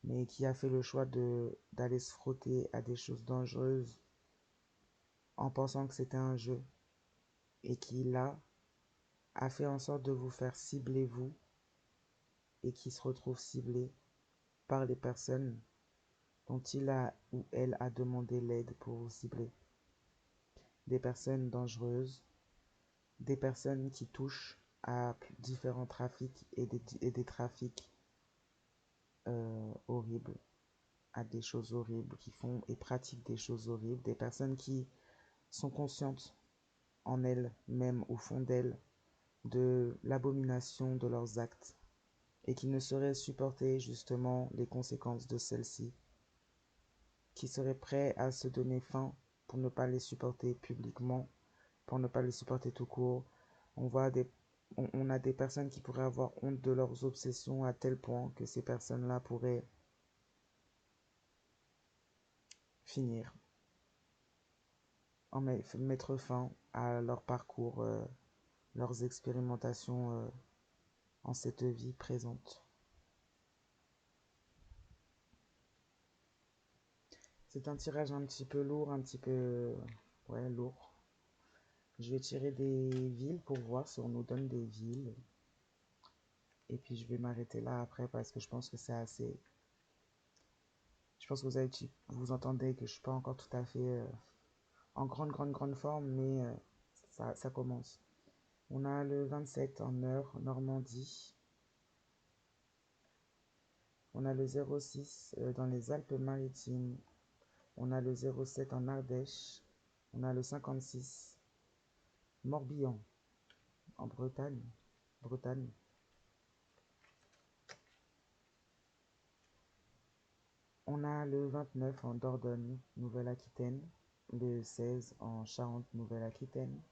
mais qui a fait le choix d'aller se frotter à des choses dangereuses en pensant que c'était un jeu, et qui là a fait en sorte de vous faire cibler vous, et qui se retrouve ciblé par les personnes dont il a ou elle a demandé l'aide pour vous cibler. Des personnes dangereuses, des personnes qui touchent à différents trafics et des trafics horribles, à des choses horribles, qui font et pratiquent des choses horribles, des personnes qui sont conscientes en elles-mêmes, au fond d'elles, de l'abomination de leurs actes et qui ne sauraient supporter justement les conséquences de celles-ci, qui seraient prêts à se donner fin pour ne pas les supporter publiquement, pour ne pas les supporter tout court. On a des personnes qui pourraient avoir honte de leurs obsessions à tel point que ces personnes-là pourraient finir, mettre fin à leur parcours, leurs expérimentations en cette vie présente. C'est un tirage un petit peu lourd, un petit peu... ouais, lourd. Je vais tirer des villes pour voir si on nous donne des villes. Et puis je vais m'arrêter là après parce que je pense que c'est assez... Je pense que vous entendez que je suis pas encore tout à fait en grande forme, mais ça commence. On a le 27 en Eure, Normandie. On a le 06 dans les Alpes-Maritimes. On a le 07 en Ardèche. On a le 56 Morbihan en Bretagne. Bretagne. On a le 29 en Dordogne, Nouvelle-Aquitaine. Le 16 en Charente, Nouvelle-Aquitaine.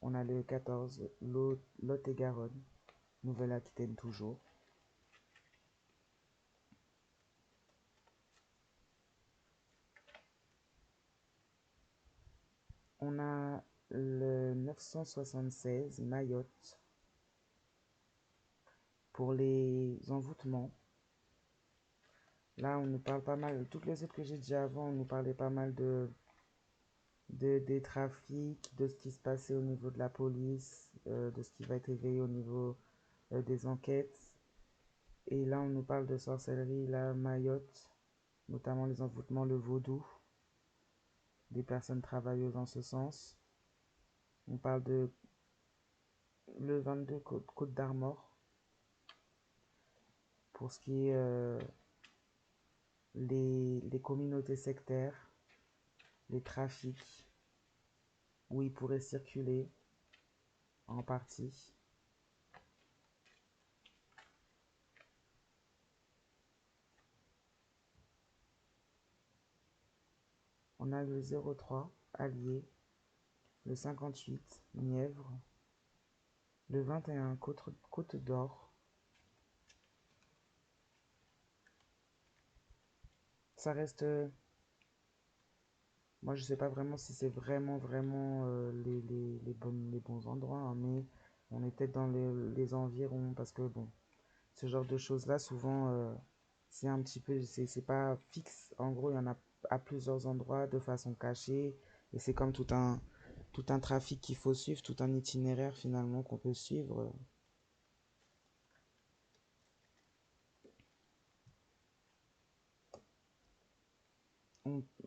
On a le 14 Lot-et-Garonne, Nouvelle-Aquitaine toujours. On a le 976 Mayotte pour les envoûtements. Là, on nous parle pas mal, toutes les autres que j'ai dit avant, on nous parlait pas mal des trafics, de ce qui se passait au niveau de la police, de ce qui va être éveillé au niveau des enquêtes. Et là, on nous parle de sorcellerie, là, Mayotte, notamment les envoûtements, le vaudou, des personnes travailleuses en ce sens. On parle de le 22 Côte d'Armor, pour ce qui est les communautés sectaires, les trafics, où ils pourraient circuler en partie. On a le 03 Allier, le 58 Nièvre, le 21 Côte d'Or. Ça reste... moi, je sais pas vraiment si c'est vraiment les bons endroits, hein, mais on est peut-être dans les environs, parce que bon, ce genre de choses-là, souvent, c'est un petit peu... c'est pas fixe. En gros, il y en a à plusieurs endroits, de façon cachée, et c'est comme tout un trafic qu'il faut suivre, tout un itinéraire, finalement, qu'on peut suivre.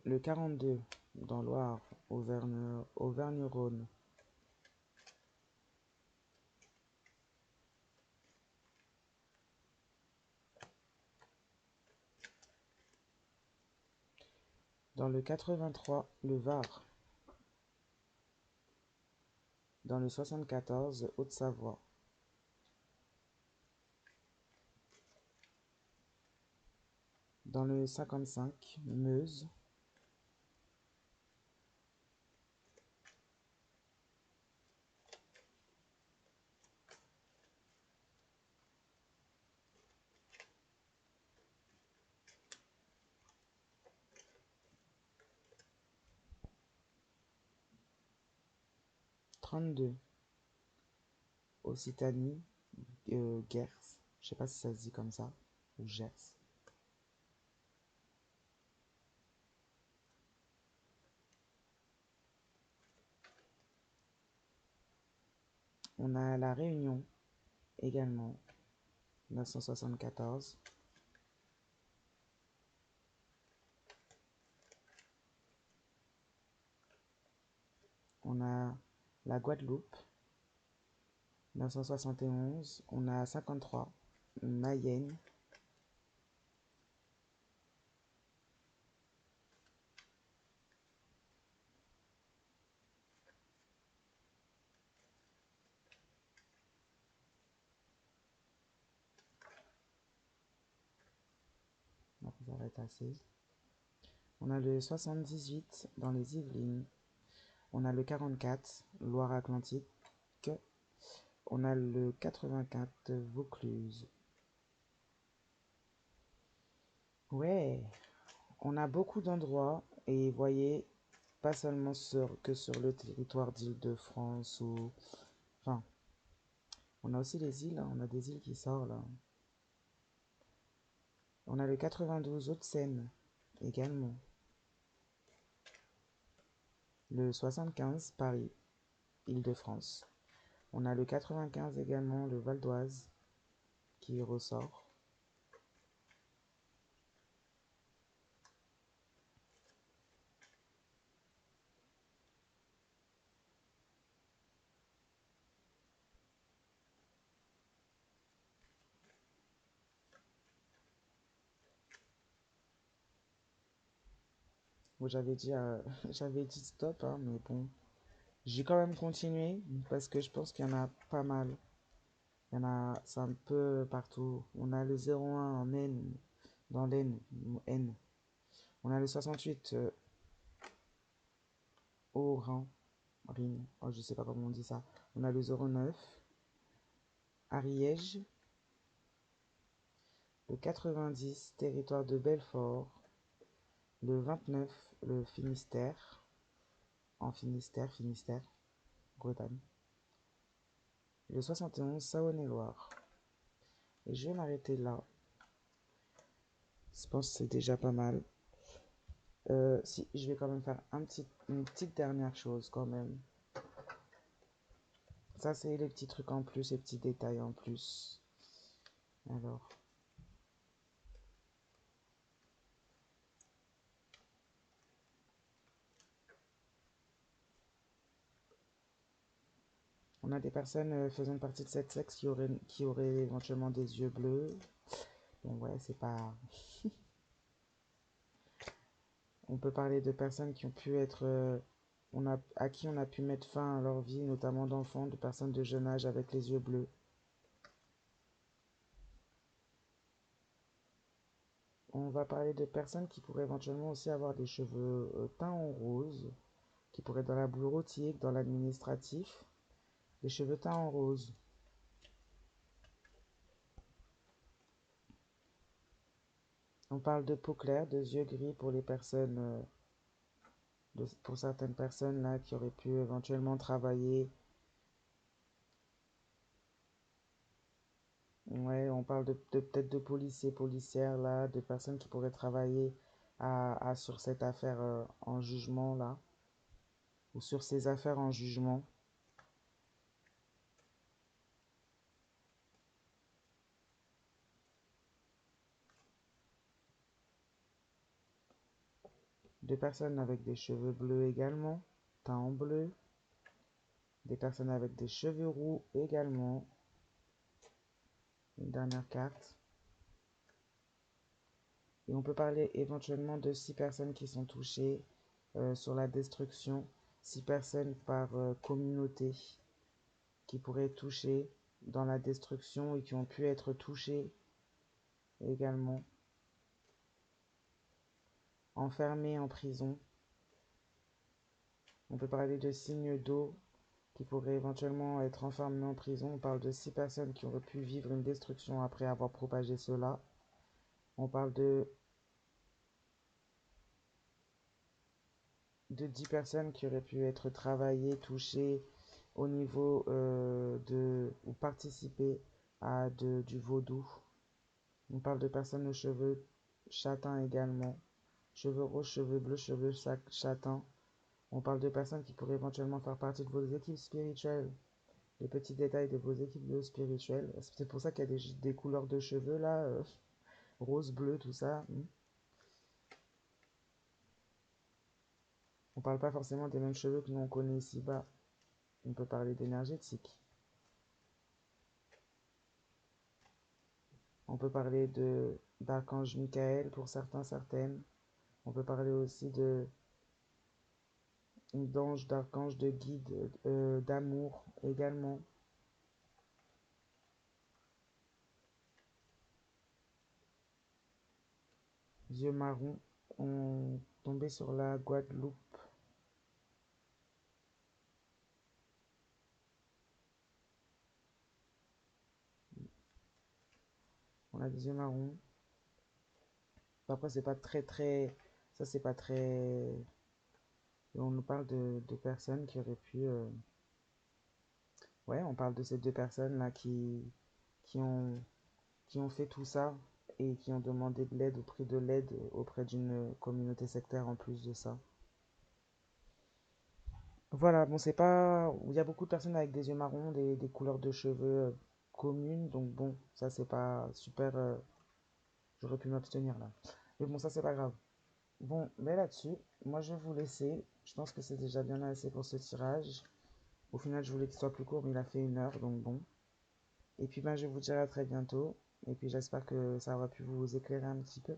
Le 42 dans Loire, Auvergne-Rhône. Dans le 83, le Var. Dans le 74, Haute-Savoie. Dans le 55, Meuse. Trente-deux, Occitanie, Gers. Je sais pas si ça se dit comme ça, ou Gers. On a La Réunion également, 974. On a la Guadeloupe, 971. On a 53, Mayenne. Donc ça va être assez. On a le 78 dans les Yvelines. On a le 44, Loire-Atlantique. On a le 84, Vaucluse. Ouais, on a beaucoup d'endroits et voyez, pas seulement que sur le territoire d'Île-de-France ou... Enfin, On a aussi les îles, hein, on a des îles qui sortent là. On a le 92 Hauts-de-Seine également. Le 75 Paris, Île-de-France. On a le 95 également, le Val d'Oise, qui ressort. Bon, j'avais dit stop, hein, mais bon. J'ai quand même continué parce que je pense qu'il y en a pas mal. Il y en a, c'est un peu partout. On a le 01 en N, dans l'N, N. On a le 68 au Rhin, Rhin, oh, je sais pas comment on dit ça. On a le 09 Ariège, le 90 territoire de Belfort, le 29 le Finistère, en Finistère, Bretagne, le 71 Saône-et-Loire. Et je vais m'arrêter là. Je pense que c'est déjà pas mal. Si, je vais quand même faire une petite dernière chose quand même. Ça, c'est les petits trucs en plus, les petits détails en plus. Alors, on a des personnes faisant partie de cette sexe qui auraient éventuellement des yeux bleus. Bon, ouais, c'est pas... On peut parler de personnes qui ont pu être... à qui on a pu mettre fin à leur vie, notamment d'enfants, de personnes de jeune âge avec les yeux bleus. On va parler de personnes qui pourraient éventuellement aussi avoir des cheveux teints en rose, qui pourraient être dans la bureautique, dans l'administratif, des cheveux teints en rose. On parle de peau claire, de yeux gris pour les personnes, pour certaines personnes là qui auraient pu éventuellement travailler. Ouais, on parle peut-être de policiers, policières là, de personnes qui pourraient travailler sur cette affaire en jugement là, ou sur ces affaires en jugement. Des personnes avec des cheveux bleus également, teints en bleu. Des personnes avec des cheveux roux également. Une dernière carte. Et on peut parler éventuellement de 6 personnes qui sont touchées sur la destruction. 6 personnes par communauté qui pourraient être touchées dans la destruction et qui ont pu être touchées également. Enfermées en prison. On peut parler de signes d'eau qui pourraient éventuellement être enfermés en prison. On parle de 6 personnes qui auraient pu vivre une destruction après avoir propagé cela. On parle de 10 personnes qui auraient pu être travaillées, touchées au niveau ou participer à du vaudou. On parle de personnes aux cheveux châtains également. Cheveux roses, cheveux bleus, cheveux châtains. On parle de personnes qui pourraient éventuellement faire partie de vos équipes spirituelles. Les petits détails de vos équipes spirituelles. C'est pour ça qu'il y a des couleurs de cheveux là, rose, bleu, tout ça. On parle pas forcément des mêmes cheveux que nous on connaît ici-bas. On peut parler d'énergétique. On peut parler d'archange Michael pour certains, certaines. On peut parler aussi d'ange, d'archange, de guide, d'amour également. Yeux marrons ont tombé sur la Guadeloupe. On a des yeux marrons. Après, c'est pas très. Ça, c'est pas très. On nous parle de personnes qui auraient pu ouais, on parle de ces deux personnes-là qui ont, qui ont fait tout ça et qui ont demandé de l'aide, auprès de l'aide auprès d'une communauté sectaire en plus de ça. Voilà, bon, c'est pas. Il y a beaucoup de personnes avec des yeux marrons, des couleurs de cheveux communes, donc bon, ça c'est pas super. J'aurais pu m'abstenir là. Mais bon, ça c'est pas grave. Bon, mais là-dessus, moi je vais vous laisser. Je pense que c'est déjà bien assez pour ce tirage. Au final, je voulais qu'il soit plus court, mais il a fait 1 heure, donc bon. Et puis ben, je vous dirai à très bientôt. Et puis j'espère que ça aura pu vous éclairer un petit peu.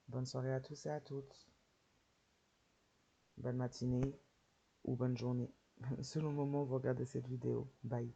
Bonne soirée à tous et à toutes. Bonne matinée ou bonne journée, selon le moment où vous regardez cette vidéo. Bye.